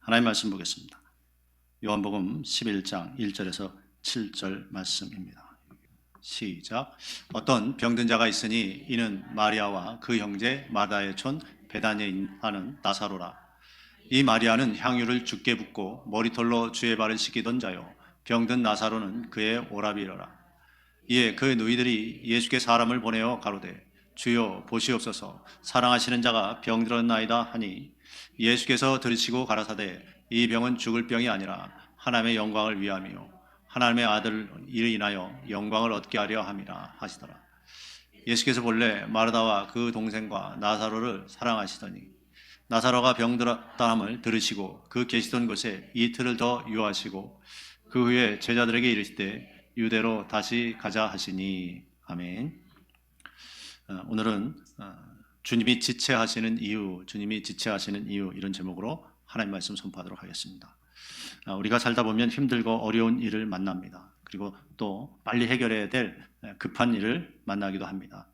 하나님 말씀 보겠습니다. 요한복음 11장 1절에서 7절 말씀입니다. 시작. 어떤 병든 자가 있으니 이는 마리아와 그 형제 마다의 촌 베다니에 사는 나사로라. 이 마리아는 향유를 주께 붓고 머리털로 주의 발을 씻기던 자요, 병든 나사로는 그의 오라비더라. 이에 그 누이들이 예수께 사람을 보내어 가로되 주여 보시옵소서, 사랑하시는 자가 병들었나이다 하니 예수께서 들으시고 가라사대 이 병은 죽을 병이 아니라 하나님의 영광을 위함이요 하나님의 아들 이를 인하여 영광을 얻게 하려 함이라 하시더라. 예수께서 본래 마르다와 그 동생과 나사로를 사랑하시더니 나사로가 병들었다 함을 들으시고 그 계시던 곳에 이틀을 더 유하시고 그 후에 제자들에게 이르시되 유대로 다시 가자 하시니. 아멘. 오늘은 주님이 지체하시는 이유, 이런 제목으로 하나님 말씀 선포하도록 하겠습니다. 우리가 살다 보면 힘들고 어려운 일을 만납니다. 그리고 또 빨리 해결해야 될 급한 일을 만나기도 합니다.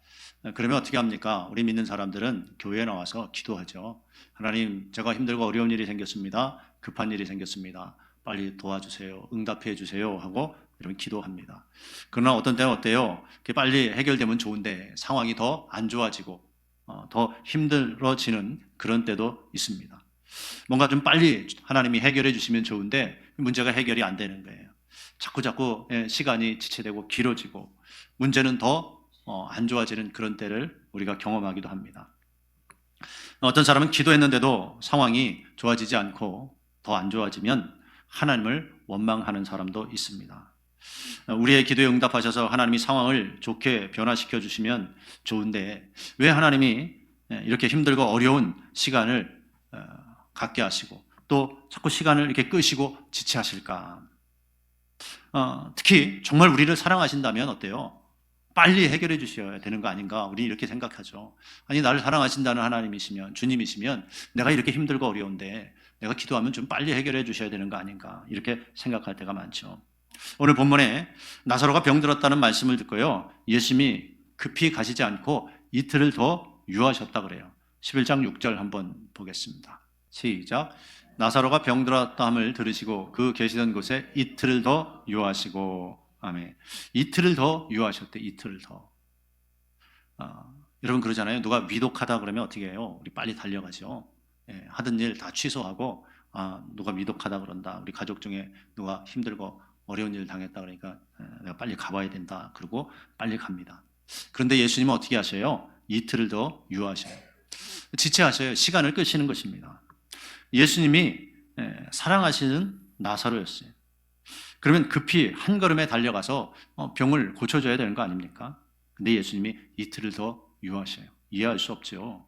그러면 어떻게 합니까? 우리 믿는 사람들은 교회에 나와서 기도하죠. 하나님, 제가 힘들고 어려운 일이 생겼습니다. 급한 일이 생겼습니다. 빨리 도와주세요. 응답해 주세요. 하고 이런 기도합니다. 그러나 어떤 때는 어때요? 빨리 해결되면 좋은데 상황이 더 안 좋아지고 더 힘들어지는 그런 때도 있습니다. 뭔가 좀 빨리 하나님이 해결해 주시면 좋은데 문제가 해결이 안 되는 거예요. 자꾸 시간이 지체되고 길어지고 문제는 더 안 좋아지는 그런 때를 우리가 경험하기도 합니다. 어떤 사람은 기도했는데도 상황이 좋아지지 않고 더 안 좋아지면 하나님을 원망하는 사람도 있습니다. 우리의 기도에 응답하셔서 하나님이 상황을 좋게 변화시켜 주시면 좋은데 왜 하나님이 이렇게 힘들고 어려운 시간을 갖게 하시고 또 자꾸 시간을 이렇게 끄시고 지체하실까? 특히 정말 우리를 사랑하신다면 어때요? 빨리 해결해 주셔야 되는 거 아닌가? 우리 이렇게 생각하죠. 아니, 나를 사랑하신다는 하나님이시면, 주님이시면 내가 이렇게 힘들고 어려운데 내가 기도하면 좀 빨리 해결해 주셔야 되는 거 아닌가? 이렇게 생각할 때가 많죠. 오늘 본문에 나사로가 병들었다는 말씀을 듣고요, 예수님이 급히 가시지 않고 이틀을 더 유하셨다 그래요. 11장 6절 한번 보겠습니다. 시작. 나사로가 병들었다함을 들으시고 그 계시던 곳에 이틀을 더 유하시고. 아멘. 이틀을 더 유하셨대. 이틀을 더. 여러분 그러잖아요. 누가 위독하다 그러면 어떻게 해요? 우리 빨리 달려가죠. 하던 일 다 취소하고 누가 위독하다 그런다, 우리 가족 중에 누가 힘들고 어려운 일 당했다 그러니까 내가 빨리 가봐야 된다, 그러고 빨리 갑니다. 그런데 예수님은 어떻게 하셔요? 이틀을 더 유하셔요. 지체하셔요. 시간을 끄시는 것입니다. 예수님이 사랑하시는 나사로였어요. 그러면 급히 한 걸음에 달려가서 병을 고쳐줘야 되는 거 아닙니까? 근데 예수님이 이틀을 더 유하셔요. 이해할 수 없죠.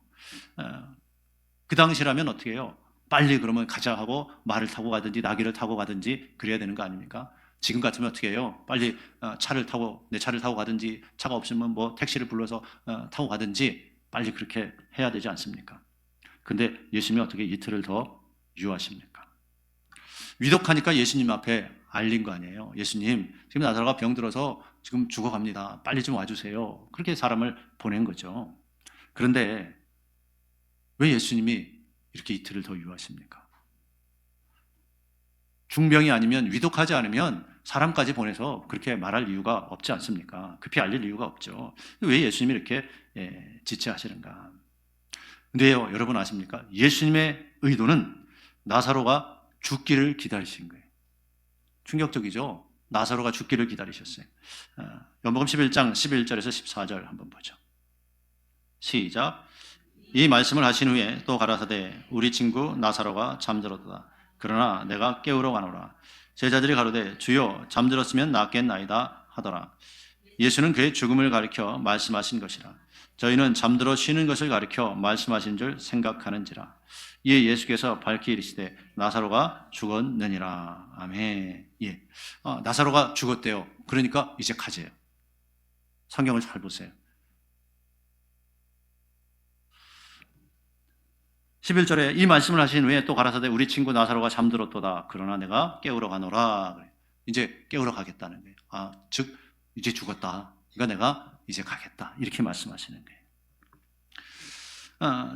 그 당시라면 어떻게 해요? 빨리 그러면 가자 하고 말을 타고 가든지 나귀를 타고 가든지 그래야 되는 거 아닙니까? 지금 같으면 어떻게 해요? 빨리 내 차를 타고 가든지, 차가 없으면 뭐 택시를 불러서 타고 가든지 빨리 그렇게 해야 되지 않습니까? 근데 예수님이 어떻게 이틀을 더 유하십니까? 위독하니까 예수님 앞에 알린 거 아니에요. 예수님, 지금 나사로가 병들어서 지금 죽어갑니다. 빨리 좀 와주세요. 그렇게 사람을 보낸 거죠. 그런데 왜 예수님이 이렇게 이틀을 더 유하십니까? 중병이 아니면, 위독하지 않으면 사람까지 보내서 그렇게 말할 이유가 없지 않습니까? 급히 알릴 이유가 없죠. 왜 예수님이 이렇게 지체하시는가? 근데요, 여러분 아십니까? 예수님의 의도는 나사로가 죽기를 기다리신 거예요. 충격적이죠? 나사로가 죽기를 기다리셨어요. 요한복음 11장 11절에서 14절 한번 보죠. 시작. 이 말씀을 하신 후에 또 가라사대 우리 친구 나사로가 잠들었다. 그러나 내가 깨우러 가노라. 제자들이 가로되 주여 잠들었으면 낫겠나이다 하더라. 예수는 그의 죽음을 가리켜 말씀하신 것이라. 저희는 잠들어 쉬는 것을 가리켜 말씀하신 줄 생각하는지라. 이에 예수께서 밝히 이르시되 나사로가 죽었느니라. 아멘. 예. 나사로가 죽었대요. 그러니까 이제 가재요. 성경을 잘 보세요. 11절에 이 말씀을 하신 후에 또 가라사대 우리 친구 나사로가 잠들었도다. 그러나 내가 깨우러 가노라. 이제 깨우러 가겠다는 거예요. 즉 이제 죽었다. 그러니까 내가 이제 가겠다. 이렇게 말씀하시는 거예요.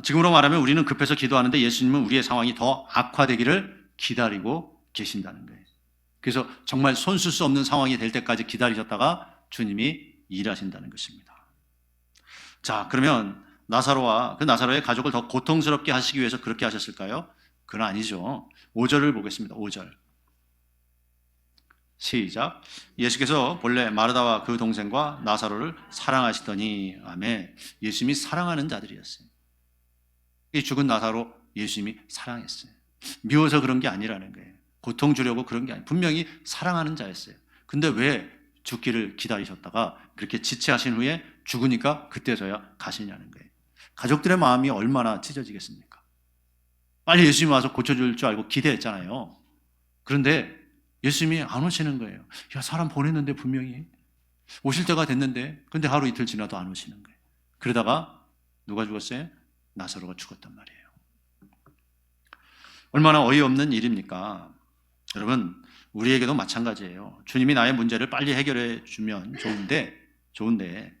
지금으로 말하면 우리는 급해서 기도하는데 예수님은 우리의 상황이 더 악화되기를 기다리고 계신다는 거예요. 그래서 정말 손쓸 수 없는 상황이 될 때까지 기다리셨다가 주님이 일하신다는 것입니다. 자, 그러면 나사로의 가족을 더 고통스럽게 하시기 위해서 그렇게 하셨을까요? 그건 아니죠. 5절을 보겠습니다. 5절. 시작. 예수께서 본래 마르다와 그 동생과 나사로를 사랑하시더니, 아멘. 예수님이 사랑하는 자들이었어요. 이 죽은 나사로 예수님이 사랑했어요. 미워서 그런 게 아니라는 거예요. 고통 주려고 그런 게 아니에요. 분명히 사랑하는 자였어요. 근데 왜 죽기를 기다리셨다가 그렇게 지체하신 후에 죽으니까 그때서야 가시냐는 거예요. 가족들의 마음이 얼마나 찢어지겠습니까? 빨리 예수님이 와서 고쳐줄 줄 알고 기대했잖아요. 그런데 예수님이 안 오시는 거예요. 야, 사람 보냈는데 분명히 오실 때가 됐는데, 근데 하루 이틀 지나도 안 오시는 거예요. 그러다가 누가 죽었어요? 나사로가 죽었단 말이에요. 얼마나 어이없는 일입니까? 여러분, 우리에게도 마찬가지예요. 주님이 나의 문제를 빨리 해결해 주면 좋은데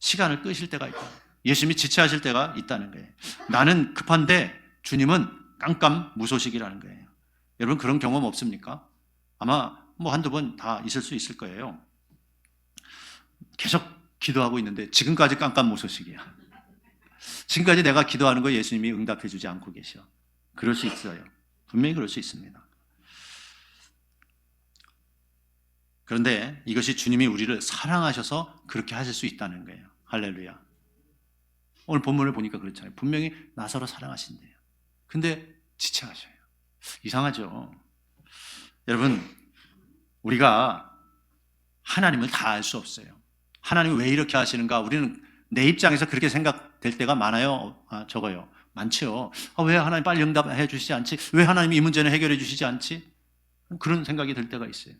시간을 끄실 때가 있다. 예수님이 지체하실 때가 있다는 거예요. 나는 급한데 주님은 깜깜무소식이라는 거예요. 여러분, 그런 경험 없습니까? 아마 한두 번 다 있을 수 있을 거예요. 계속 기도하고 있는데 지금까지 깜깜무소식이야. 지금까지 내가 기도하는 거 예수님이 응답해 주지 않고 계셔. 그럴 수 있어요. 분명히 그럴 수 있습니다. 그런데 이것이 주님이 우리를 사랑하셔서 그렇게 하실 수 있다는 거예요. 할렐루야. 오늘 본문을 보니까 그렇잖아요. 분명히 나사로 사랑하신대요. 근데 지체하셔요. 이상하죠. 여러분, 우리가 하나님을 다 알 수 없어요. 하나님이 왜 이렇게 하시는가? 우리는 내 입장에서 그렇게 생각될 때가 많아요. 적어요. 많죠. 왜 하나님 빨리 응답해 주시지 않지? 왜 하나님이 이 문제는 해결해 주시지 않지? 그런 생각이 들 때가 있어요.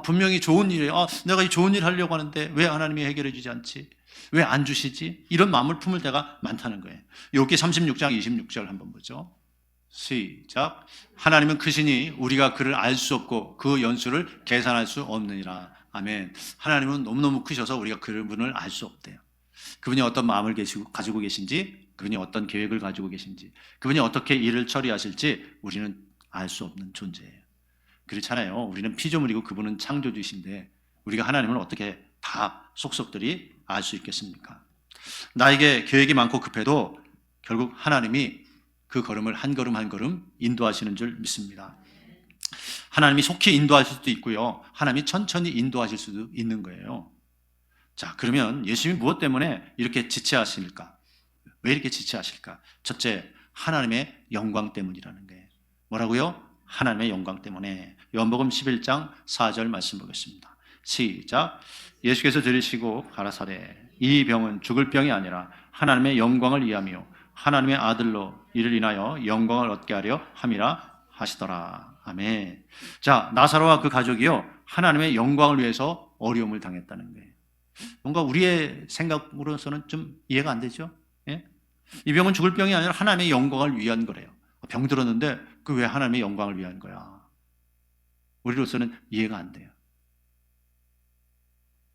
분명히 좋은 일이에요. 내가 이 좋은 일 하려고 하는데 왜 하나님이 해결해 주지 않지? 왜 안 주시지? 이런 마음을 품을 때가 많다는 거예요. 욥기 36장 26절 한번 보죠. 시작. 하나님은 크시니 우리가 그를 알 수 없고 그 연수를 계산할 수 없느니라. 아멘. 하나님은 너무너무 크셔서 우리가 그분을 알 수 없대요. 그분이 어떤 마음을 가지고 계신지, 그분이 어떤 계획을 가지고 계신지, 그분이 어떻게 일을 처리하실지 우리는 알 수 없는 존재예요. 그렇잖아요. 우리는 피조물이고 그분은 창조주이신데 우리가 하나님을 어떻게 다 속속들이 알 수 있겠습니까? 나에게 계획이 많고 급해도 결국 하나님이 그 걸음을 한 걸음 한 걸음 인도하시는 줄 믿습니다. 하나님이 속히 인도하실 수도 있고요. 하나님이 천천히 인도하실 수도 있는 거예요. 자, 그러면 예수님이 무엇 때문에 이렇게 지체하실까? 왜 이렇게 지체하실까? 첫째, 하나님의 영광 때문이라는 거예요. 뭐라고요? 하나님의 영광 때문에. 요한복음 11장 4절 말씀 보겠습니다. 시작. 예수께서 들으시고 가라사대 이 병은 죽을 병이 아니라 하나님의 영광을 위하며 하나님의 아들로 이를 인하여 영광을 얻게 하려 함이라 하시더라. 아멘. 자, 나사로와 그 가족이요, 하나님의 영광을 위해서 어려움을 당했다는 거예요. 뭔가 우리의 생각으로서는 좀 이해가 안 되죠? 예? 이 병은 죽을 병이 아니라 하나님의 영광을 위한 거래요. 병 들었는데 그 왜 하나님의 영광을 위한 거야? 우리로서는 이해가 안 돼요.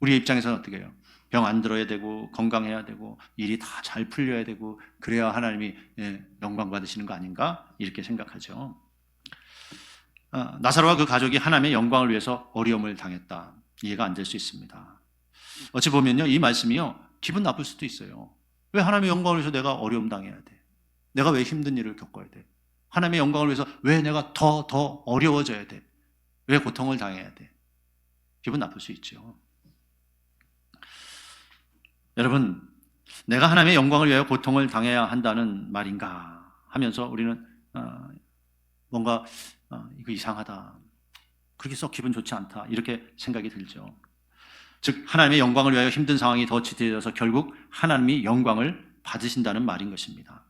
우리의 입장에서는 어떻게 해요? 병 안 들어야 되고 건강해야 되고 일이 다 잘 풀려야 되고 그래야 하나님이 영광 받으시는 거 아닌가? 이렇게 생각하죠. 나사로와 그 가족이 하나님의 영광을 위해서 어려움을 당했다. 이해가 안 될 수 있습니다. 어찌 보면요, 이 말씀이요, 기분 나쁠 수도 있어요. 왜 하나님의 영광을 위해서 내가 어려움 당해야 돼? 내가 왜 힘든 일을 겪어야 돼? 하나님의 영광을 위해서 왜 내가 더 어려워져야 돼? 왜 고통을 당해야 돼? 기분 나쁠 수 있죠. 여러분, 내가 하나님의 영광을 위하여 고통을 당해야 한다는 말인가 하면서 우리는 뭔가 이거 이상하다, 그렇게 썩 기분 좋지 않다, 이렇게 생각이 들죠. 즉 하나님의 영광을 위하여 힘든 상황이 더 지대해져서 결국 하나님이 영광을 받으신다는 말인 것입니다.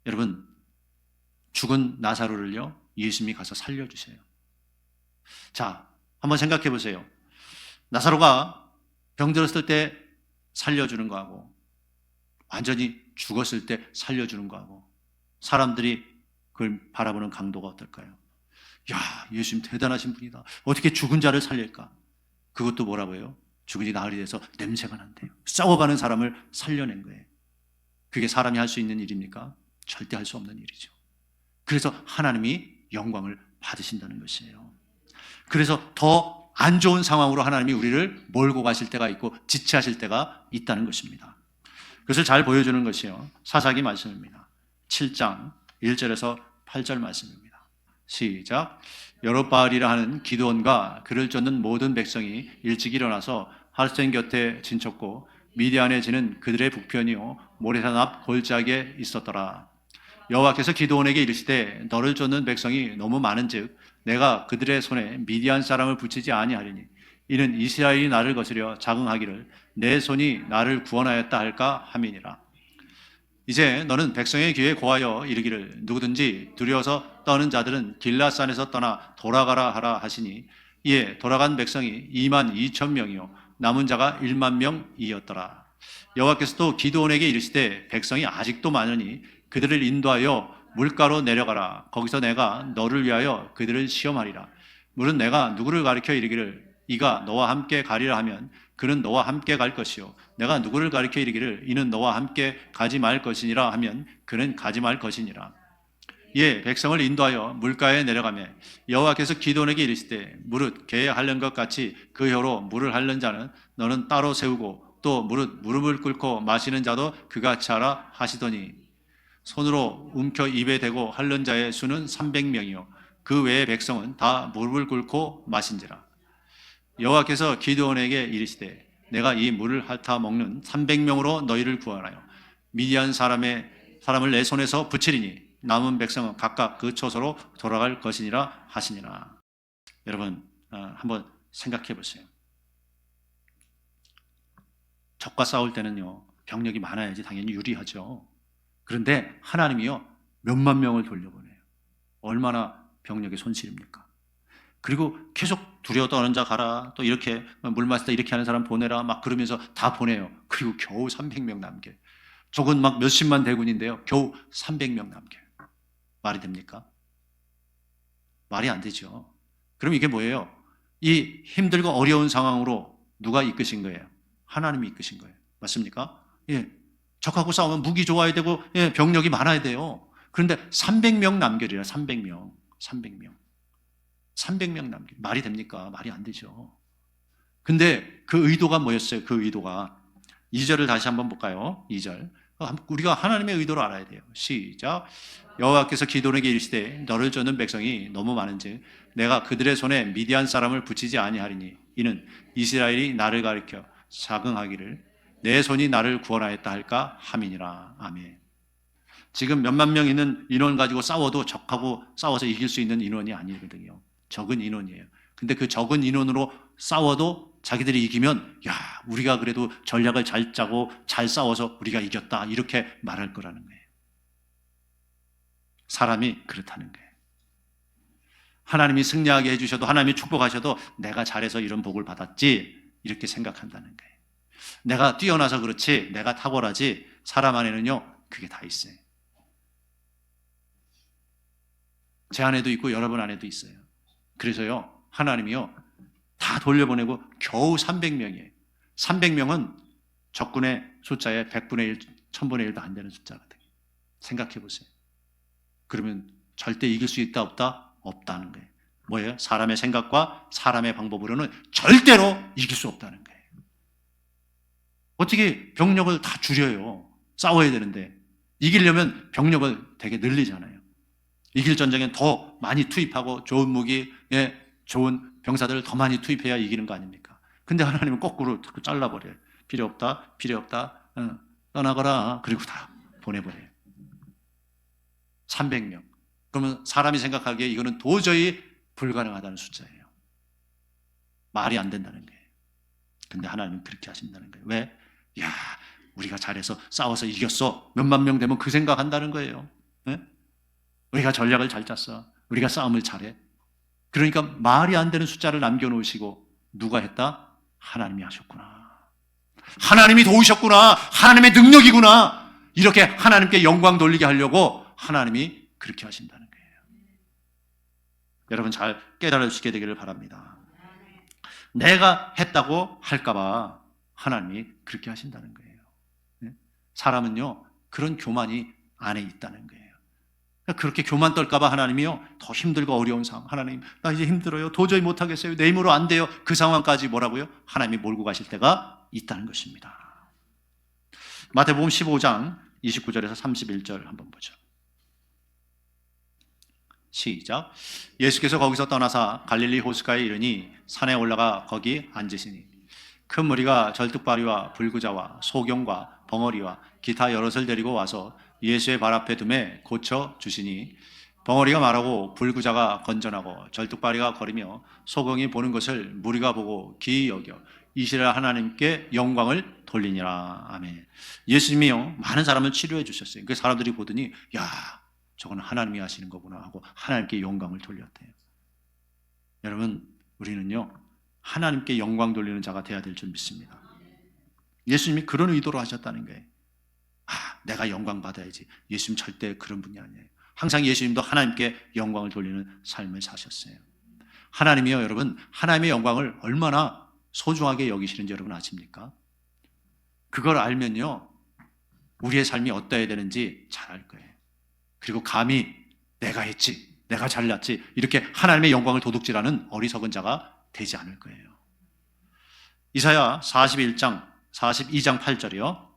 여러분, 죽은 나사로를요, 예수님이 가서 살려주세요. 자, 한번 생각해 보세요. 나사로가 병들었을 때 살려주는 거하고 완전히 죽었을 때 살려주는 거하고 사람들이 그걸 바라보는 강도가 어떨까요? 야, 예수님 대단하신 분이다. 어떻게 죽은 자를 살릴까? 그것도 뭐라고 해요? 죽은 지 나흘이 돼서 냄새가 난대요. 썩어가는 사람을 살려낸 거예요. 그게 사람이 할 수 있는 일입니까? 절대 할 수 없는 일이죠. 그래서 하나님이 영광을 받으신다는 것이에요. 그래서 더 안 좋은 상황으로 하나님이 우리를 몰고 가실 때가 있고 지체하실 때가 있다는 것입니다. 그것을 잘 보여주는 것이요, 사사기 말씀입니다. 7장 1절에서 8절 말씀입니다. 시작. 여롯바알이라 하는 기드온과 그를 쫓는 모든 백성이 일찍 일어나서 할센 곁에 진쳤고 미디안에 지는 그들의 북편이요 모래산 앞 골짜기에 있었더라. 여호와께서 기드온에게 이르시되 너를 쫓는 백성이 너무 많은즉 내가 그들의 손에 미디안 사람을 붙이지 아니하리니 이는 이스라엘이 나를 거스려 자긍하기를 내 손이 나를 구원하였다 할까 함이니라. 이제 너는 백성의 귀에 고하여 이르기를 누구든지 두려워서 떠는 자들은 길라산에서 떠나 돌아가라 하라 하시니 이에 돌아간 백성이 2만 2천 명이요 남은 자가 1만 명이었더라. 여호와께서도 기드온에게 이르시되 백성이 아직도 많으니 그들을 인도하여 물가로 내려가라. 거기서 내가 너를 위하여 그들을 시험하리라. 물은 내가 누구를 가리켜 이르기를 이가 너와 함께 가리라 하면 그는 너와 함께 갈 것이요 내가 누구를 가리켜 이르기를 이는 너와 함께 가지 말 것이니라 하면 그는 가지 말 것이니라. 예, 백성을 인도하여 물가에 내려가매 여호와께서 기드온에게 이르시되 무릇 개에 핥는 것 같이 그 혀로 물을 핥는 자는 너는 따로 세우고 또 무릇 무릎을 꿇고 마시는 자도 그같이 하라 하시더니 손으로 움켜 입에 대고 핥는 자의 수는 300명이요 그 외의 백성은 다 무릎을 꿇고 마신지라. 여호와께서 기드온에게 이르시되 내가 이 물을 핥아 먹는 300명으로 너희를 구원하여 미디안 사람을 내 손에서 붙이리니 남은 백성은 각각 그 처소로 돌아갈 것이니라 하시니라. 여러분 한번 생각해 보세요. 적과 싸울 때는요 병력이 많아야지 당연히 유리하죠. 그런데 하나님이요 몇만 명을 돌려보내요. 얼마나 병력의 손실입니까? 그리고 계속 두려워 떠는 자 가라, 또 이렇게 물 마시다 이렇게 하는 사람 보내라 막 그러면서 다 보내요. 그리고 겨우 300명 남게. 적은 막 몇십만 대군인데요 겨우 300명 남게. 말이 됩니까? 말이 안 되죠. 그럼 이게 뭐예요? 이 힘들고 어려운 상황으로 누가 이끄신 거예요? 하나님이 이끄신 거예요. 맞습니까? 예. 적하고 싸우면 무기 좋아야 되고 예, 병력이 많아야 돼요. 그런데 300명 남겨리라. 300명. 300명 남겨. 말이 됩니까? 말이 안 되죠. 근데 그 의도가 뭐였어요? 그 의도가 2절을 다시 한번 볼까요? 2절. 우리가 하나님의 의도를 알아야 돼요. 시작. 여호와께서 기드온에게 이르시되 너를 쫓는 백성이 너무 많은즉 내가 그들의 손에 미디안 사람을 붙이지 아니하리니 이는 이스라엘이 나를 가리켜 자긍하기를 내 손이 나를 구원하였다 할까 함이니라. 아멘. 지금 몇만 명 있는 인원 가지고 싸워도 적하고 싸워서 이길 수 있는 인원이 아니거든요. 적은 인원이에요. 근데 그 적은 인원으로 싸워도 자기들이 이기면 야, 우리가 그래도 전략을 잘 짜고 잘 싸워서 우리가 이겼다 이렇게 말할 거라는 거예요. 사람이 그렇다는 거예요. 하나님이 승리하게 해주셔도 하나님이 축복하셔도 내가 잘해서 이런 복을 받았지 이렇게 생각한다는 거예요. 내가 뛰어나서 그렇지 내가 탁월하지 사람 안에는요 그게 다 있어요. 제 안에도 있고 여러분 안에도 있어요. 그래서요 하나님이요 다 돌려보내고 겨우 300명이에요. 300명은 적군의 숫자의 100분의 1, 1000분의 1도 안 되는 숫자거든요. 생각해 보세요. 그러면 절대 이길 수 있다 없다? 없다는 거예요. 뭐예요? 사람의 생각과 사람의 방법으로는 절대로 이길 수 없다는 거예요. 어떻게 병력을 다 줄여요? 싸워야 되는데 이기려면 병력을 되게 늘리잖아요. 이길 전쟁엔 더 많이 투입하고 좋은 무기, 좋은 병사들을 더 많이 투입해야 이기는 거 아닙니까? 근데 하나님은 거꾸로 잘라버려요. 필요 없다, 필요 없다, 떠나거라. 그리고 다 보내버려요. 300명. 그러면 사람이 생각하기에 이거는 도저히 불가능하다는 숫자예요. 말이 안 된다는 거예요. 근데 하나님은 그렇게 하신다는 거예요. 왜? 야, 우리가 잘해서 싸워서 이겼어. 몇만 명 되면 그 생각한다는 거예요. 네? 우리가 전략을 잘 짰어. 우리가 싸움을 잘해. 그러니까 말이 안 되는 숫자를 남겨놓으시고 누가 했다? 하나님이 하셨구나. 하나님이 도우셨구나. 하나님의 능력이구나. 이렇게 하나님께 영광 돌리게 하려고 하나님이 그렇게 하신다는 거예요. 여러분 잘 깨달을 수 있게 되기를 바랍니다. 내가 했다고 할까봐 하나님이 그렇게 하신다는 거예요. 사람은요 그런 교만이 안에 있다는 거예요. 그렇게 교만 떨까봐 하나님이요, 더 힘들고 어려운 상황, 하나님 나 이제 힘들어요, 도저히 못하겠어요, 내 힘으로 안 돼요, 그 상황까지 뭐라고요? 하나님이 몰고 가실 때가 있다는 것입니다. 마태복음 15장 29절에서 31절 한번 보죠. 시작. 예수께서 거기서 떠나사 갈릴리 호숫가에 이르니 산에 올라가 거기 앉으시니 큰 무리가 절뚝발이와 불구자와 소경과 벙어리와 기타 여럿을 데리고 와서 예수의 발 앞에 두매 고쳐 주시니 벙어리가 말하고 불구자가 건전하고 절뚝발이가 거리며 소경이 보는 것을 무리가 보고 기이 여겨 이스라엘 하나님께 영광을 돌리니라. 아멘. 예수님이요, 많은 사람을 치료해 주셨어요. 그 사람들이 보더니 야, 저건 하나님이 하시는 거구나 하고 하나님께 영광을 돌렸대요. 여러분, 우리는요, 하나님께 영광 돌리는 자가 돼야 될 줄 믿습니다. 예수님이 그런 의도로 하셨다는 거예요. 내가 영광 받아야지. 예수님 절대 그런 분이 아니에요. 항상 예수님도 하나님께 영광을 돌리는 삶을 사셨어요. 하나님이요, 여러분, 하나님의 영광을 얼마나 소중하게 여기시는지 여러분 아십니까? 그걸 알면요, 우리의 삶이 어떠해야 되는지 잘 알 거예요. 그리고 감히 내가 했지, 내가 잘났지, 이렇게 하나님의 영광을 도둑질하는 어리석은 자가 되지 않을 거예요. 이사야 42장 8절이요.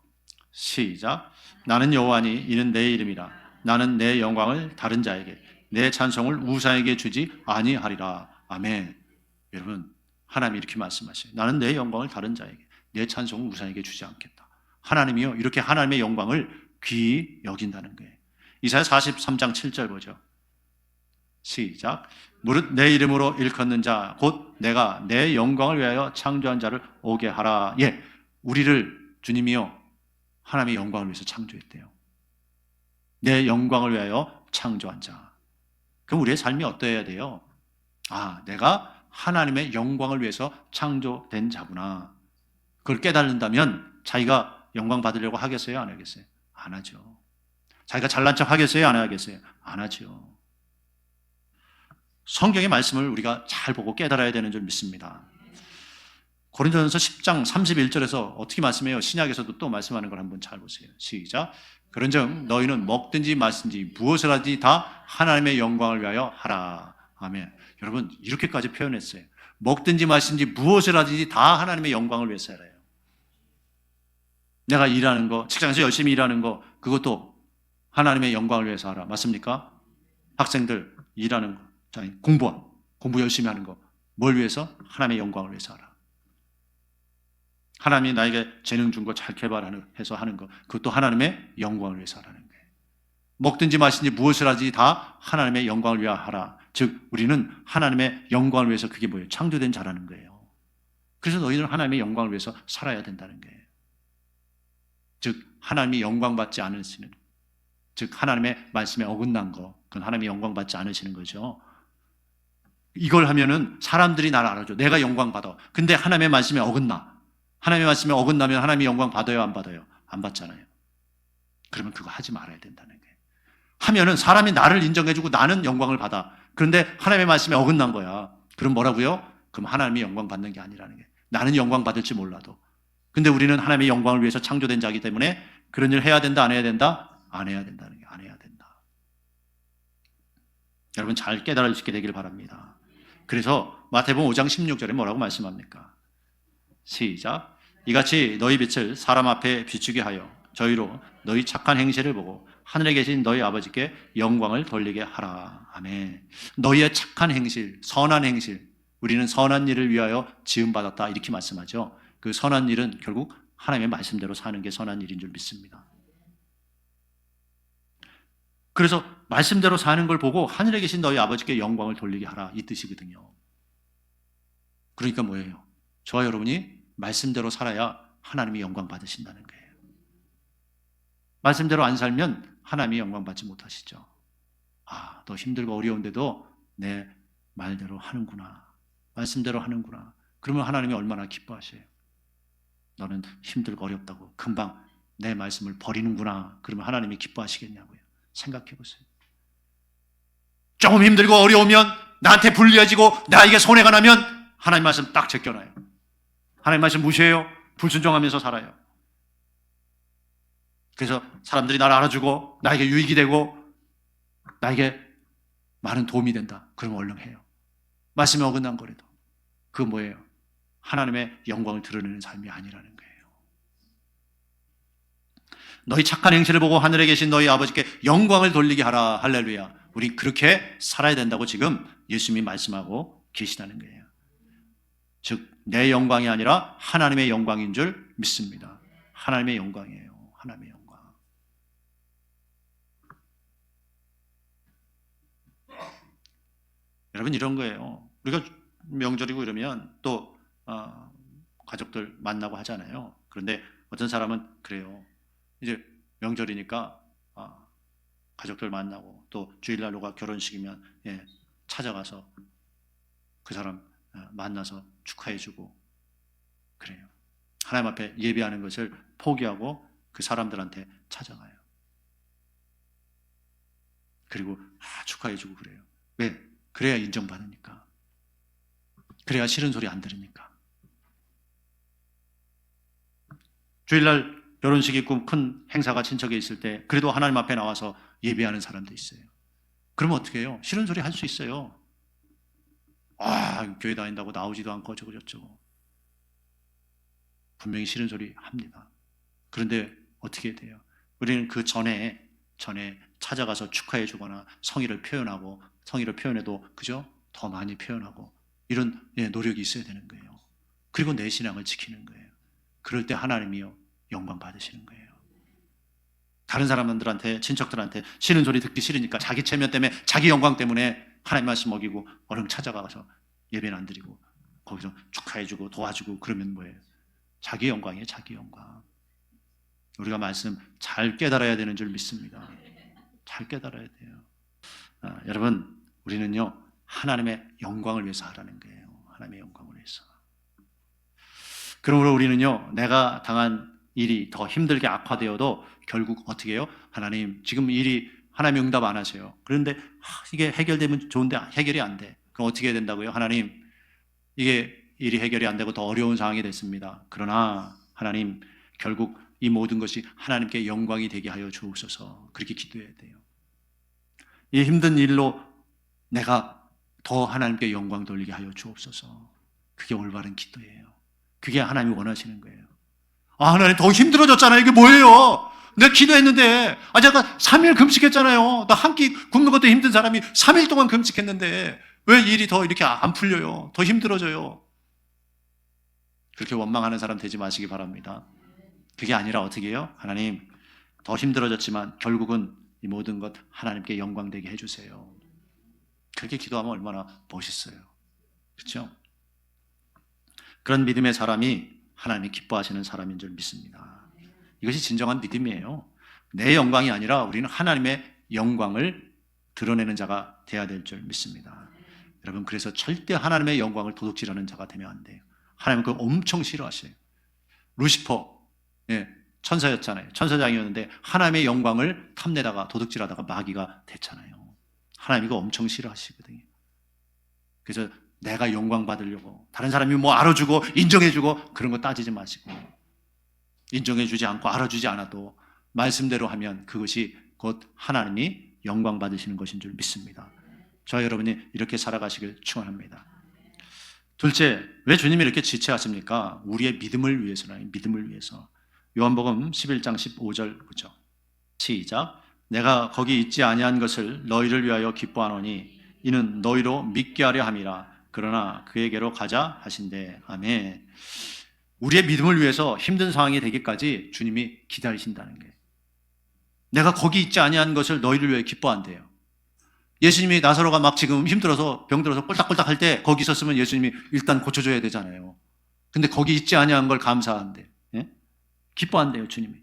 시작. 나는 여호와니 이는 내 이름이라. 나는 내 영광을 다른 자에게, 내 찬송을 우사에게 주지 아니하리라. 아멘. 여러분, 하나님이 이렇게 말씀하셔요. 나는 내 영광을 다른 자에게, 내 찬송을 우사에게 주지 않겠다. 하나님이요, 이렇게 하나님의 영광을 귀히 여긴다는 거예요. 이사야 43장 7절 보죠. 시작. 무릇 내 이름으로 일컫는 자 곧 내가 내 영광을 위하여 창조한 자를 오게 하라. 예, 우리를 주님이요, 하나님의 영광을 위해서 창조했대요. 내 영광을 위하여 창조한 자. 그럼 우리의 삶이 어떠해야 돼요? 내가 하나님의 영광을 위해서 창조된 자구나. 그걸 깨달는다면 자기가 영광 받으려고 하겠어요? 안 하겠어요? 안 하죠. 자기가 잘난 척 하겠어요? 안 하겠어요? 안 하죠. 성경의 말씀을 우리가 잘 보고 깨달아야 되는 줄 믿습니다. 고린도전서 10장 31절에서 어떻게 말씀해요? 신약에서도 또 말씀하는 걸 한번 잘 보세요. 시작. 그런즉 너희는 먹든지 마시든지 무엇을 하든지 다 하나님의 영광을 위하여 하라. 아멘. 여러분, 이렇게까지 표현했어요. 먹든지 마시든지 무엇을 하든지 다 하나님의 영광을 위해서 하래요. 내가 일하는 거, 직장에서 열심히 일하는 거, 그것도 하나님의 영광을 위해서 하라. 맞습니까? 학생들 일하는 거, 공부 열심히 하는 거, 뭘 위해서? 하나님의 영광을 위해서 하라. 하나님이 나에게 재능 준 거 잘 개발해서 하는 거, 그것도 하나님의 영광을 위해서 하라는 거예요. 먹든지 마시든지 무엇을 하든지 다 하나님의 영광을 위하여 하라. 즉 우리는 하나님의 영광을 위해서, 그게 뭐예요? 창조된 자라는 거예요. 그래서 너희는 하나님의 영광을 위해서 살아야 된다는 거예요. 즉 하나님이 영광 받지 않으시는, 즉 하나님의 말씀에 어긋난 거, 그건 하나님이 영광 받지 않으시는 거죠. 이걸 하면은 사람들이 나를 알아줘. 내가 영광 받아. 근데 하나님의 말씀에 어긋나. 하나님의 말씀에 어긋나면 하나님이 영광 받아요, 안 받아요? 안 받잖아요. 그러면 그거 하지 말아야 된다는 거예요. 하면은 사람이 나를 인정해주고 나는 영광을 받아. 그런데 하나님의 말씀에 어긋난 거야. 그럼 뭐라고요? 그럼 하나님이 영광 받는 게 아니라는 거예요. 나는 영광 받을지 몰라도. 근데 우리는 하나님의 영광을 위해서 창조된 자이기 때문에 그런 일 해야 된다, 안 해야 된다? 안 해야 된다는 거예요. 안 해야 된다. 여러분 잘 깨달을 수 있게 되기를 바랍니다. 그래서 마태복음 5장 16절에 뭐라고 말씀합니까? 시작. 이같이 너희 빛을 사람 앞에 비추게 하여 저희로 너희 착한 행실을 보고 하늘에 계신 너희 아버지께 영광을 돌리게 하라. 아멘. 너희의 착한 행실, 선한 행실, 우리는 선한 일을 위하여 지음받았다, 이렇게 말씀하죠. 그 선한 일은 결국 하나님의 말씀대로 사는 게 선한 일인 줄 믿습니다. 그래서 말씀대로 사는 걸 보고 하늘에 계신 너희 아버지께 영광을 돌리게 하라, 이 뜻이거든요. 그러니까 뭐예요? 저와 여러분이 말씀대로 살아야 하나님이 영광 받으신다는 거예요. 말씀대로 안 살면 하나님이 영광 받지 못하시죠. 너 힘들고 어려운데도 내 말대로 하는구나, 말씀대로 하는구나. 그러면 하나님이 얼마나 기뻐하셔요. 너는 힘들고 어렵다고 금방 내 말씀을 버리는구나. 그러면 하나님이 기뻐하시겠냐고요. 생각해 보세요. 조금 힘들고 어려우면, 나한테 불리해지고 나에게 손해가 나면 하나님 말씀 딱 제껴놔요. 하나님 말씀 무시해요. 불순종하면서 살아요. 그래서 사람들이 나를 알아주고 나에게 유익이 되고 나에게 많은 도움이 된다. 그럼 얼른 해요. 말씀에 어긋난 거라도. 그건 뭐예요? 하나님의 영광을 드러내는 삶이 아니라는 거예요. 너희 착한 행실을 보고 하늘에 계신 너희 아버지께 영광을 돌리게 하라. 할렐루야. 우리 그렇게 살아야 된다고 지금 예수님이 말씀하고 계시다는 거예요. 즉 내 영광이 아니라 하나님의 영광인 줄 믿습니다. 하나님의 영광이에요. 하나님의 영광. 여러분 이런 거예요. 우리가 명절이고 이러면 또 가족들 만나고 하잖아요. 그런데 어떤 사람은 그래요. 이제 명절이니까 가족들 만나고 또 주일날 누가 결혼식이면 찾아가서 그 사람 만나서 축하해주고 그래요. 하나님 앞에 예배하는 것을 포기하고 그 사람들한테 찾아가요. 그리고 축하해주고 그래요. 왜? 그래야 인정받으니까. 그래야 싫은 소리 안 들으니까. 주일날 결혼식 있고 큰 행사가 친척에 있을 때 그래도 하나님 앞에 나와서 예배하는 사람도 있어요. 그러면 어떻게 해요? 싫은 소리 할 수 있어요. 교회 다닌다고 나오지도 않고 어쩌고 저쩌고. 분명히 싫은 소리 합니다. 그런데 어떻게 돼요? 우리는 그 전에 찾아가서 축하해 주거나 성의를 표현하고 성의를 표현해도 그죠? 더 많이 표현하고 이런 노력이 있어야 되는 거예요. 그리고 내 신앙을 지키는 거예요. 그럴 때 하나님이요 영광 받으시는 거예요. 다른 사람들한테 친척들한테 싫은 소리 듣기 싫으니까 자기 체면 때문에 자기 영광 때문에 하나님 말씀 먹이고 얼른 찾아가서 예배는 안 드리고 거기서 축하해주고 도와주고 그러면 뭐예요? 자기 영광이에요. 자기 영광. 우리가 말씀 잘 깨달아야 되는 줄 믿습니다. 잘 깨달아야 돼요. 여러분 우리는요 하나님의 영광을 위해서 하라는 거예요. 하나님의 영광을 위해서. 그러므로 우리는요 내가 당한 일이 더 힘들게 악화되어도 결국 어떻게 해요? 하나님 지금 일이 하나님 응답 안 하세요. 그런데 이게 해결되면 좋은데 해결이 안 돼. 그럼 어떻게 해야 된다고요? 하나님 이게 일이 해결이 안 되고 더 어려운 상황이 됐습니다. 그러나 하나님 결국 이 모든 것이 하나님께 영광이 되게 하여 주옵소서. 그렇게 기도해야 돼요. 이 힘든 일로 내가 더 하나님께 영광 돌리게 하여 주옵소서. 그게 올바른 기도예요. 그게 하나님이 원하시는 거예요. 하나님 더 힘들어졌잖아요. 이게 뭐예요? 내가 기도했는데 제가 3일 금식했잖아요. 나 한 끼 굶는 것도 힘든 사람이 3일 동안 금식했는데 왜 일이 더 이렇게 안 풀려요? 더 힘들어져요. 그렇게 원망하는 사람 되지 마시기 바랍니다. 그게 아니라 어떻게 해요? 하나님 더 힘들어졌지만 결국은 이 모든 것 하나님께 영광 되게 해주세요. 그렇게 기도하면 얼마나 멋있어요. 그렇죠? 그런 믿음의 사람이 하나님이 기뻐하시는 사람인 줄 믿습니다. 이것이 진정한 믿음이에요. 내 영광이 아니라 우리는 하나님의 영광을 드러내는 자가 돼야 될 줄 믿습니다. 여러분 그래서 절대 하나님의 영광을 도둑질하는 자가 되면 안 돼요. 하나님은 그거 엄청 싫어하셔요. 루시퍼 천사였잖아요. 천사장이었는데 하나님의 영광을 탐내다가 도둑질하다가 마귀가 됐잖아요. 하나님 이거 엄청 싫어하시거든요. 그래서 내가 영광 받으려고 다른 사람이 뭐 알아주고 인정해주고 그런 거 따지지 마시고 인정해주지 않고 알아주지 않아도 말씀대로 하면 그것이 곧 하나님이 영광 받으시는 것인 줄 믿습니다. 저와 여러분이 이렇게 살아가시길 축원합니다. 둘째, 왜 주님이 이렇게 지체하십니까? 우리의 믿음을 위해서는 믿음을 위해서. 요한복음 11장 15절 보죠. 시작. 내가 거기 있지 아니한 것을 너희를 위하여 기뻐하노니 이는 너희로 믿게 하려 함이라. 그러나 그에게로 가자 하신대. 아멘. 우리의 믿음을 위해서 힘든 상황이 되기까지 주님이 기다리신다는 거예요. 내가 거기 있지 아니한 것을 너희를 위해 기뻐한대요. 예수님이 나사로가 막 지금 힘들어서 병들어서 꼴딱꼴딱 할 때 거기 있었으면 예수님이 일단 고쳐줘야 되잖아요. 근데 거기 있지 아니한 걸 감사한대. 예? 기뻐한대요, 주님이.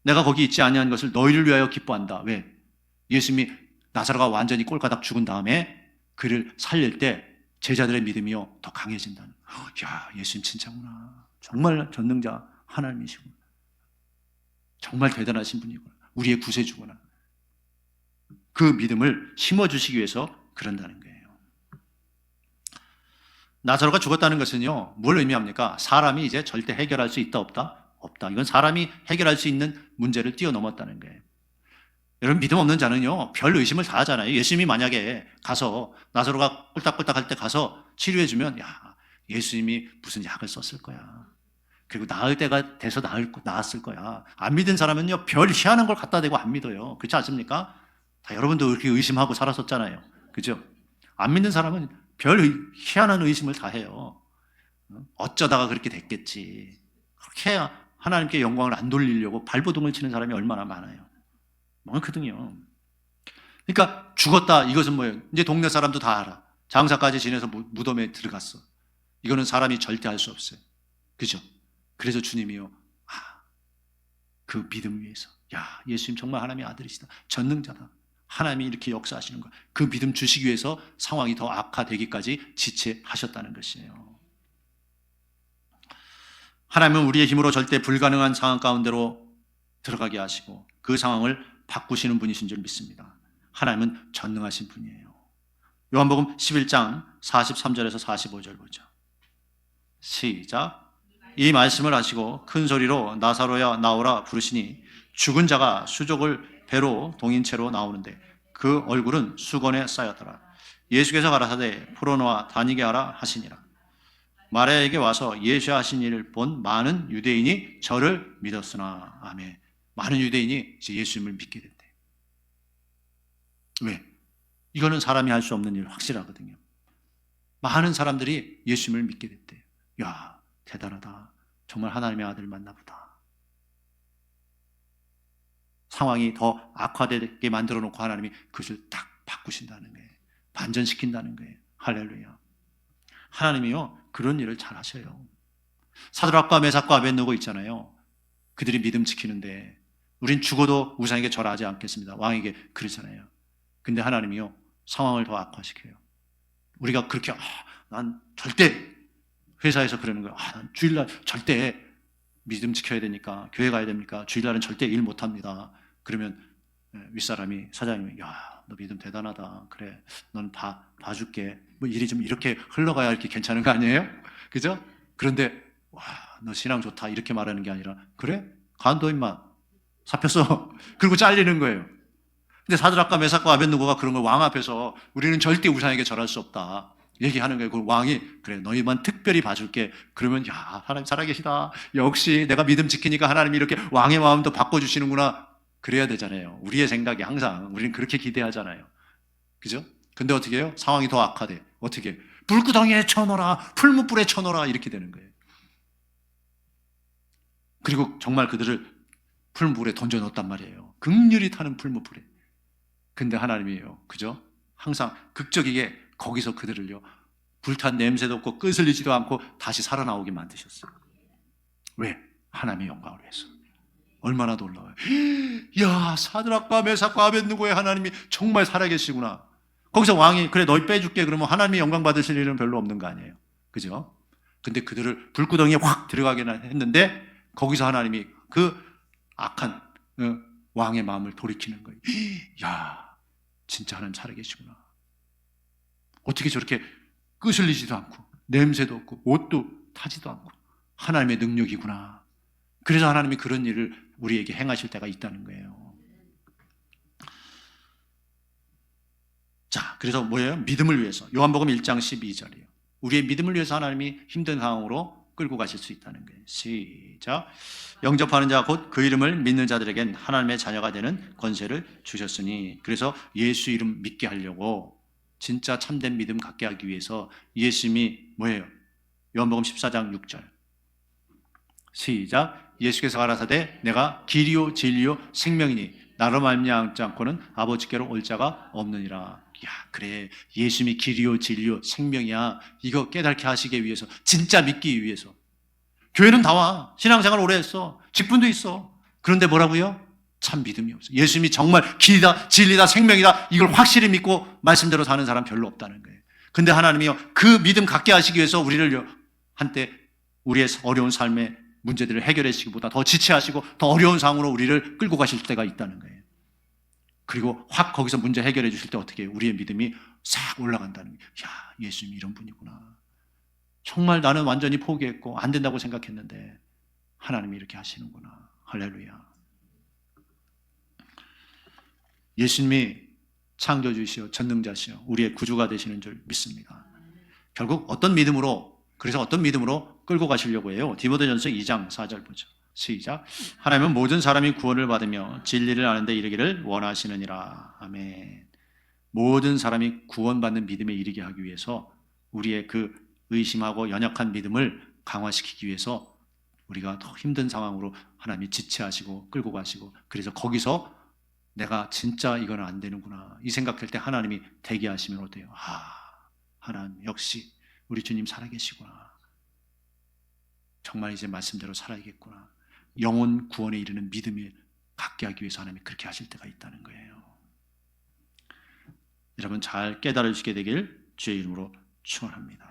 내가 거기 있지 아니한 것을 너희를 위하여 기뻐한다. 왜? 예수님이 나사로가 완전히 꼴가닥 죽은 다음에 그를 살릴 때 제자들의 믿음이요 더 강해진다는. 야, 예수님 진짜구나. 정말 전능자 하나님이시구나. 정말 대단하신 분이구나. 우리의 구세주구나. 그 믿음을 심어주시기 위해서 그런다는 거예요. 나사로가 죽었다는 것은요, 뭘 의미합니까? 사람이 이제 절대 해결할 수 있다, 없다? 없다. 이건 사람이 해결할 수 있는 문제를 뛰어넘었다는 거예요. 여러분, 믿음 없는 자는요, 별 의심을 다 하잖아요. 예수님이 만약에 가서 나사로가 꿀딱꿀딱 할 때 가서 치료해주면, 야, 예수님이 무슨 약을 썼을 거야. 그리고 나을 때가 돼서 나았을 거야. 안 믿은 사람은요, 별 희한한 걸 갖다 대고 안 믿어요. 그렇지 않습니까? 다 여러분도 그렇게 의심하고 살았었잖아요. 그죠? 안 믿는 사람은 별 희한한 의심을 다 해요. 어쩌다가 그렇게 됐겠지. 그렇게 하나님께 영광을 안 돌리려고 발버둥을 치는 사람이 얼마나 많아요. 많거든요. 그러니까 죽었다, 이것은 뭐예요? 이제 동네 사람도 다 알아. 장사까지 지내서 무덤에 들어갔어. 이거는 사람이 절대 할 수 없어요. 그죠? 그래서 주님이요, 그 믿음 위에서, 야, 예수님 정말 하나님의 아들이시다, 전능자다, 하나님이 이렇게 역사하시는 것, 그 믿음 주시기 위해서 상황이 더 악화되기까지 지체하셨다는 것이에요. 하나님은 우리의 힘으로 절대 불가능한 상황 가운데로 들어가게 하시고 그 상황을 바꾸시는 분이신 줄 믿습니다. 하나님은 전능하신 분이에요. 요한복음 11장 43절에서 45절 보죠. 시작. 이 말씀을 하시고 큰 소리로 나사로야 나오라 부르시니 죽은 자가 수족을 배로 동인채로 나오는데 그 얼굴은 수건에 쌓였더라. 예수께서 가라사대 풀어놓아 다니게 하라 하시니라. 마리아에게 와서 예수 하신 일을 본 많은 유대인이 저를 믿었으나. 아멘. 많은 유대인이 이제 예수님을 믿게 됐대. 왜? 이거는 사람이 할 수 없는 일 확실하거든요. 많은 사람들이 예수님을 믿게 됐대. 야, 대단하다. 정말 하나님의 아들 맞나 보다. 상황이 더 악화되게 만들어 놓고 하나님이 그것을 딱 바꾸신다는 거예요. 반전시킨다는 거예요. 할렐루야. 하나님이요, 그런 일을 잘 하셔요. 사드락과 메삭과 아벳느고 있잖아요. 그들이 믿음 지키는데 우린 죽어도 우상에게 절하지 않겠습니다. 왕에게 그러잖아요. 근데 하나님이요, 상황을 더 악화시켜요. 우리가 그렇게 난 절대, 회사에서 그러는 거예요. 난 주일날 절대 믿음 지켜야 되니까, 교회 가야 됩니까? 주일날은 절대 일 못합니다. 그러면 윗사람이, 사장님이, 야, 너 믿음 대단하다. 그래, 넌 봐줄게. 뭐 일이 좀 이렇게 흘러가야 이렇게 괜찮은 거 아니에요? 그죠? 그런데 와, 너 신앙 좋다 이렇게 말하는 게 아니라, 그래? 간도 임마 잡혔어. 그리고 잘리는 거예요. 근데 사드락과 메삭과 아벳느고가 그런 걸 왕 앞에서 우리는 절대 우상에게 절할 수 없다 얘기하는 거예요. 그 왕이, 그래, 너희만 특별히 봐줄게. 그러면, 야, 하나님 살아계시다. 역시 내가 믿음 지키니까 하나님이 이렇게 왕의 마음도 바꿔주시는구나. 그래야 되잖아요. 우리의 생각이 항상, 우리는 그렇게 기대하잖아요. 그죠? 근데 어떻게 해요? 상황이 더 악화돼. 어떻게? 불구덩이에 쳐넣어라, 풀무불에 쳐넣어라, 이렇게 되는 거예요. 그리고 정말 그들을 풀무불에 던져 넣었단 말이에요. 극렬히 타는 풀무불에. 근데 하나님이에요, 그죠? 항상 극적이게 거기서 그들을요, 불탄 냄새도 없고 끄슬리지도 않고 다시 살아나오게 만드셨어요. 왜? 하나님의 영광을 위해서. 얼마나 놀라워요. 야, 사드락과 메삭과 아벳느고의 하나님이 정말 살아계시구나. 거기서 왕이, 그래, 너희 빼줄게. 그러면 하나님의 영광 받으실 일은 별로 없는 거 아니에요. 그죠? 근데 그들을 불구덩이에 확 들어가게 했는데 거기서 하나님이 그 악한 왕의 마음을 돌이키는 거예요. 야, 진짜 하나님 살아계시구나. 어떻게 저렇게 끄슬리지도 않고 냄새도 없고 옷도 타지도 않고 하나님의 능력이구나. 그래서 하나님이 그런 일을 우리에게 행하실 때가 있다는 거예요. 자, 그래서 뭐예요? 믿음을 위해서. 요한복음 1장 12절이에요. 우리의 믿음을 위해서 하나님이 힘든 상황으로 끌고 가실 수 있다는 거예요. 시작. 영접하는 자 곧 그 이름을 믿는 자들에겐 하나님의 자녀가 되는 권세를 주셨으니. 그래서 예수 이름 믿게 하려고, 진짜 참된 믿음 갖게 하기 위해서 예수님이 뭐예요? 요한복음 14장 6절. 시작. 예수께서 가라사대 내가 길이요 진리요 생명이니 나로 말미암지 않고는 아버지께로 올 자가 없느니라. 야, 그래, 예수님이 길이요 진리요 생명이야. 이거 깨닫게 하시기 위해서, 진짜 믿기 위해서. 교회는 다 와. 신앙생활 오래 했어. 직분도 있어. 그런데 뭐라고요? 참 믿음이 없어. 예수님이 정말 길이다, 진리다, 생명이다, 이걸 확실히 믿고 말씀대로 사는 사람 별로 없다는 거예요. 근데 하나님이요, 그 믿음 갖게 하시기 위해서 우리를 한때 우리의 어려운 삶의 문제들을 해결해 주시기보다 더 지체하시고 더 어려운 상황으로 우리를 끌고 가실 때가 있다는 거예요. 그리고 확 거기서 문제 해결해 주실 때 어떻게 해요? 우리의 믿음이 싹 올라간다는 거예요. 야, 예수님이 이런 분이구나. 정말 나는 완전히 포기했고 안 된다고 생각했는데 하나님이 이렇게 하시는구나. 할렐루야. 예수님이 창조주시오 전능자시오 우리의 구주가 되시는 줄 믿습니다. 결국 어떤 믿음으로 끌고 가시려고 해요? 디모데전서 2장 4절 보죠. 시작. 하나님은 모든 사람이 구원을 받으며 진리를 아는 데 이르기를 원하시느니라. 아멘. 모든 사람이 구원받는 믿음에 이르게 하기 위해서 우리의 그 의심하고 연약한 믿음을 강화시키기 위해서 우리가 더 힘든 상황으로 하나님이 지체하시고 끌고 가시고, 그래서 거기서 내가 진짜 이건 안 되는구나 이 생각할 때 하나님이 대기하시면 어때요? 하나님 역시 우리 주님 살아계시구나. 정말 이제 말씀대로 살아야겠구나. 영혼 구원에 이르는 믿음을 갖게 하기 위해서 하나님이 그렇게 하실 때가 있다는 거예요. 여러분 잘 깨달아 주시게 되길 주의 이름으로 축원합니다.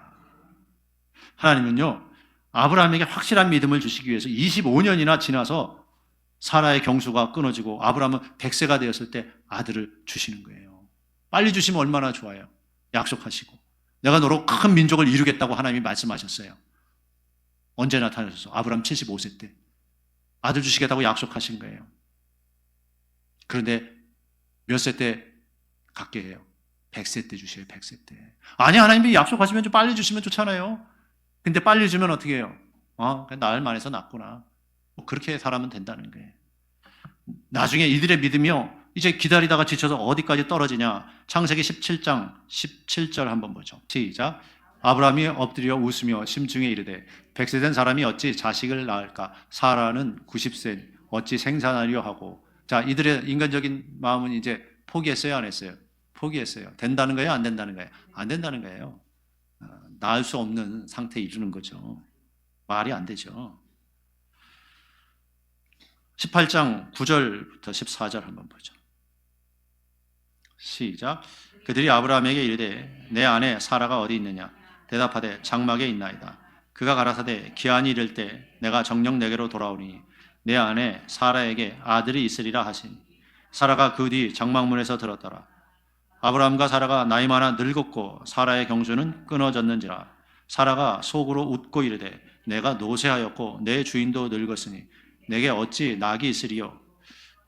하나님은요 아브라함에게 확실한 믿음을 주시기 위해서 25년이나 지나서 사라의 경수가 끊어지고 아브라함은 100세가 되었을 때 아들을 주시는 거예요. 빨리 주시면 얼마나 좋아요. 약속하시고 내가 너로 큰 민족을 이루겠다고 하나님이 말씀하셨어요. 언제 나타나셔서? 아브라함 75세 때 아들 주시겠다고 약속하신 거예요. 그런데 몇 세 때 갖게 해요? 100세 때 주셔요. 100세 때. 아니 하나님이 약속하시면 좀 빨리 주시면 좋잖아요. 근데 빨리 주면 어떻게 해요? 나흘 만에서 낫구나. 뭐 그렇게 살아면 된다는 거예요. 나중에 이들의 믿음이요 이제 기다리다가 지쳐서 어디까지 떨어지냐. 창세기 17장 17절 한번 보죠. 시작. 아브라함이 엎드려 웃으며 심중에 이르되 100세 된 사람이 어찌 자식을 낳을까? 사라는 90세 어찌 생산하려 하고. 자, 이들의 인간적인 마음은 이제 포기했어요, 안 했어요? 포기했어요. 된다는 거예요, 안 된다는 거예요? 안 된다는 거예요. 낳을 수 없는 상태에 이르는 거죠. 말이 안 되죠. 18장 9절부터 14절 한번 보죠. 시작. 그들이 아브라함에게 이르되 내 아내 사라가 어디 있느냐? 대답하되 장막에 있나이다. 그가 가라사대 기한이 이를 때 내가 정녕 내게로 돌아오니 내 아내 사라에게 아들이 있으리라 하시니 사라가 그 뒤 장막문에서 들었더라. 아브라함과 사라가 나이 많아 늙었고 사라의 경주는 끊어졌는지라. 사라가 속으로 웃고 이르되 내가 노쇠하였고 내 주인도 늙었으니 내게 어찌 낙이 있으리요?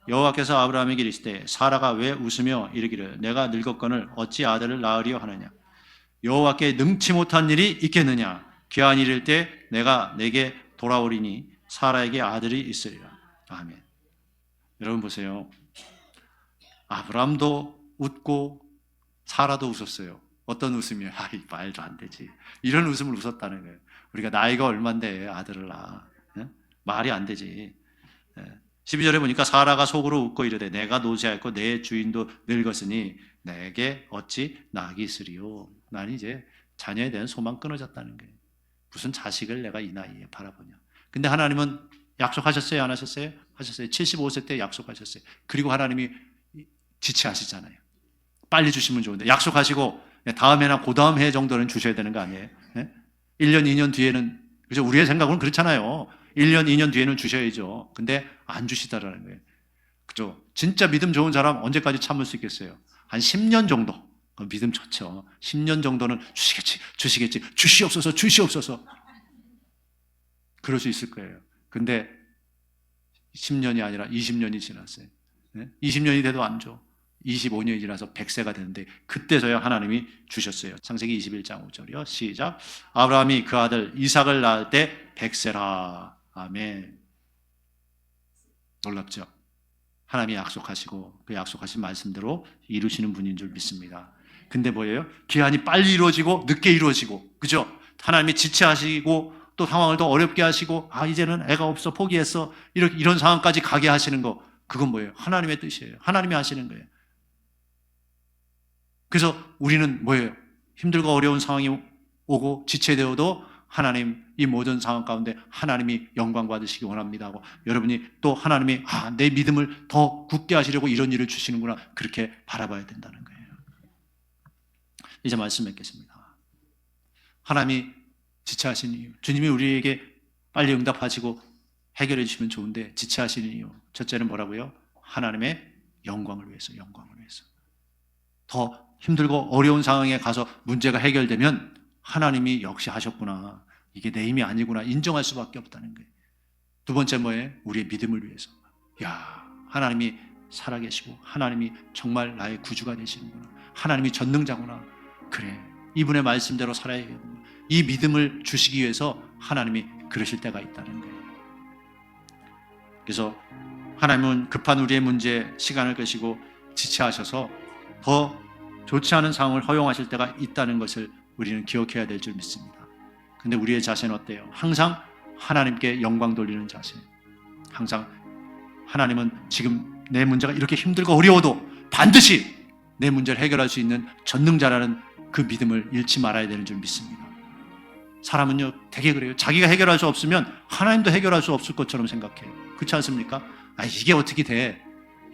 여호와께서 아브라함에게 이르시되 사라가 왜 웃으며 이르기를 내가 늙었거늘 어찌 아들을 낳으리요 하느냐? 여호와께 능치 못한 일이 있겠느냐? 기한이 이를 때 내가 내게 돌아오리니 사라에게 아들이 있으리라. 아멘. 여러분 보세요. 아브라함도 웃고 사라도 웃었어요. 어떤 웃음이에요? 말도 안 되지. 이런 웃음을 웃었다는 거예요. 우리가 나이가 얼만데 아들을 낳아. 말이 안 되지. 12절에 보니까 사라가 속으로 웃고 이르되 내가 노쇠하였고 내 주인도 늙었으니 내게 어찌 낙이 있으리요? 나는 이제 자녀에 대한 소망 끊어졌다는 거예요. 무슨 자식을 내가 이 나이에 바라보냐. 근데 하나님은 약속하셨어요? 안 하셨어요? 하셨어요. 75세 때 약속하셨어요. 그리고 하나님이 지체하시잖아요. 빨리 주시면 좋은데 약속하시고 다음 해나 그 다음 해 정도는 주셔야 되는 거 아니에요? 1년, 2년 뒤에는, 그죠? 우리의 생각은 그렇잖아요. 1년, 2년 뒤에는 주셔야죠. 근데 안 주시다라는 거예요. 그죠? 진짜 믿음 좋은 사람 언제까지 참을 수 있겠어요? 한 10년 정도. 믿음 좋죠. 10년 정도는 주시겠지. 주시옵소서. 그럴 수 있을 거예요. 근데 10년이 아니라 20년이 지났어요. 20년이 돼도 안 줘. 25년이 지나서 100세가 되는데 그때서야 하나님이 주셨어요. 창세기 21장 5절이요. 시작. 아브라함이 그 아들 이삭을 낳을 때 100세라. 아멘. 놀랍죠? 하나님이 약속하시고 그 약속하신 말씀대로 이루시는 분인 줄 믿습니다. 근데 뭐예요? 기한이 빨리 이루어지고 늦게 이루어지고, 그죠? 하나님이 지체하시고 또 상황을 더 어렵게 하시고 이제는 애가 없어 포기했어 이런 상황까지 가게 하시는 거, 그건 뭐예요? 하나님의 뜻이에요. 하나님이 하시는 거예요. 그래서 우리는 뭐예요? 힘들고 어려운 상황이 오고 지체되어도 하나님 이 모든 상황 가운데 하나님이 영광 받으시기 원합니다 하고, 여러분이 또 하나님이 내 믿음을 더 굳게 하시려고 이런 일을 주시는구나, 그렇게 바라봐야 된다는 거예요. 이제 말씀 맺겠습니다. 하나님이 지체하신 이유, 주님이 우리에게 빨리 응답하시고 해결해 주시면 좋은데 지체하시는 이유, 첫째는 뭐라고요? 하나님의 영광을 위해서. 더 힘들고 어려운 상황에 가서 문제가 해결되면 하나님이 역시 하셨구나, 이게 내 힘이 아니구나 인정할 수밖에 없다는 거예요. 두 번째 뭐예요? 우리의 믿음을 위해서. 하나님이 살아계시고 하나님이 정말 나의 구주가 되시는구나. 하나님이 전능자구나. 그래, 이분의 말씀대로 살아야겠구나. 이 믿음을 주시기 위해서 하나님이 그러실 때가 있다는 거예요. 그래서 하나님은 급한 우리의 문제에 시간을 끄시고 지체하셔서 더 좋지 않은 상황을 허용하실 때가 있다는 것을 우리는 기억해야 될 줄 믿습니다. 근데 우리의 자세는 어때요? 항상 하나님께 영광 돌리는 자세. 항상 하나님은 지금 내 문제가 이렇게 힘들고 어려워도 반드시 내 문제를 해결할 수 있는 전능자라는 그 믿음을 잃지 말아야 되는 줄 믿습니다. 사람은요 되게 그래요. 자기가 해결할 수 없으면 하나님도 해결할 수 없을 것처럼 생각해요. 그렇지 않습니까? 이게 어떻게 돼?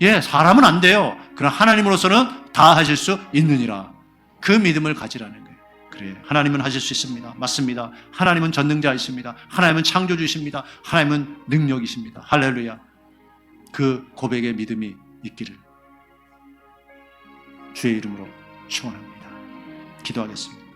예, 사람은 안 돼요. 그러나 하나님으로서는 다 하실 수 있느니라. 그 믿음을 가지라는 거예요. 그래, 하나님은 하실 수 있습니다. 맞습니다. 하나님은 전능자이십니다. 하나님은 창조주이십니다. 하나님은 능력이십니다. 할렐루야. 그 고백의 믿음이 있기를 주의 이름으로 축원합니다. 기도하겠습니다.